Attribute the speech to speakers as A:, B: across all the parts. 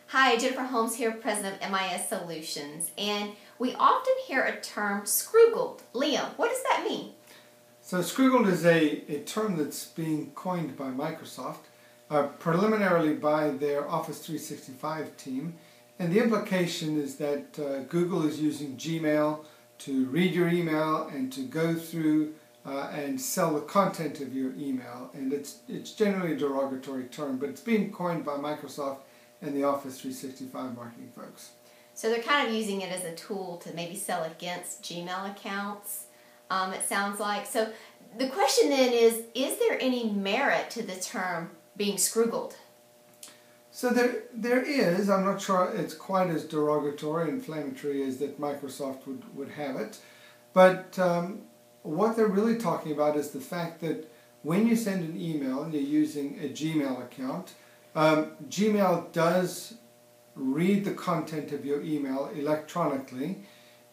A: Hi, Jennifer Holmes here, President of MIS Solutions, and we often hear a term scruggled. Liam, what does that mean?
B: So scruggled is a term that's being coined by Microsoft, preliminarily by their Office 365 team, and the implication is that Google is using Gmail to read your email and to go through and sell the content of your email, and it's generally a derogatory term, but it's being coined by Microsoft and the Office 365 marketing folks.
A: So they're kind of using it as a tool to maybe sell against Gmail accounts, it sounds like. So the question then is there any merit to the term being scruggled?
B: So there is. I'm not sure it's quite as derogatory, inflammatory as that Microsoft would have it. But what they're really talking about is the fact that when you send an email and you're using a Gmail account, Gmail does read the content of your email electronically,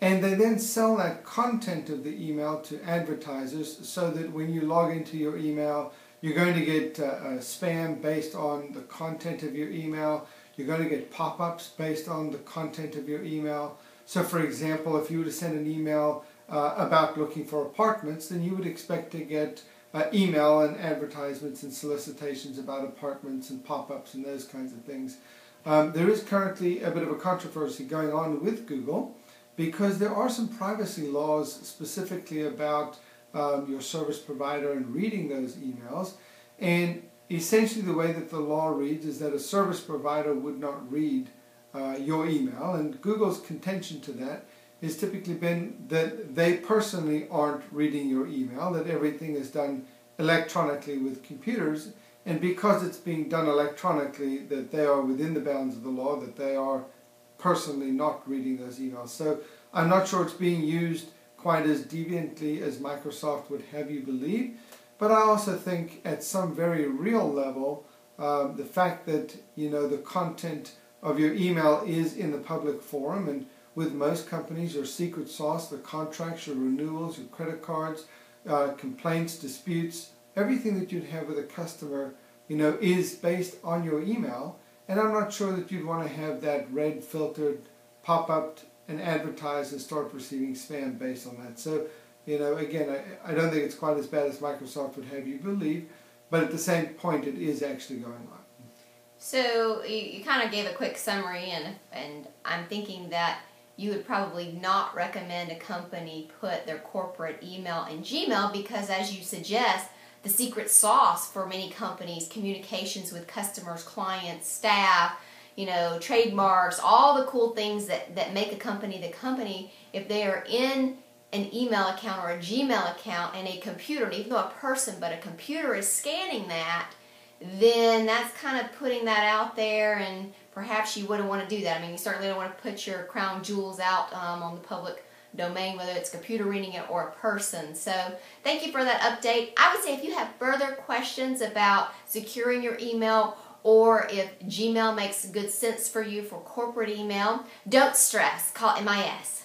B: and they then sell that content of the email to advertisers so that when you log into your email, you're going to get spam based on the content of your email. You're going to get pop-ups based on the content of your email. So for example, if you were to send an email about looking for apartments, then you would expect to get email and advertisements and solicitations about apartments and pop-ups and those kinds of things. There is currently a bit of a controversy going on with Google because there are some privacy laws specifically about your service provider and reading those emails, and essentially the way that the law reads is that a service provider would not read your email, and Google's contention to that has typically been that they personally aren't reading your email, that everything is done electronically with computers, and because it's being done electronically, that they are within the bounds of the law, that they are personally not reading those emails. So I'm not sure it's being used quite as deviantly as Microsoft would have you believe, but I also think at some very real level, the fact that the content of your email is in the public forum, and with most companies, your secret sauce, the contracts, your renewals, your credit cards, complaints, disputes, everything that you'd have with a customer, is based on your email. And I'm not sure that you'd want to have that red filtered pop-up and advertise and start receiving spam based on that. So, again, I don't think it's quite as bad as Microsoft would have you believe, but at the same point, it is actually going on.
A: So you kind of gave a quick summary, and I'm thinking that you would probably not recommend a company put their corporate email in Gmail because, as you suggest, the secret sauce for many companies, communications with customers, clients, staff, trademarks, all the cool things that make a company the company, if they are in an email account or a Gmail account and a computer, and even though a person, but a computer is scanning that, then that's kind of putting that out there, and perhaps you wouldn't want to do that. I mean, you certainly don't want to put your crown jewels out on the public domain, whether it's computer reading it or a person. So thank you for that update. I would say if you have further questions about securing your email, or if Gmail makes good sense for you for corporate email, don't stress. Call MIS.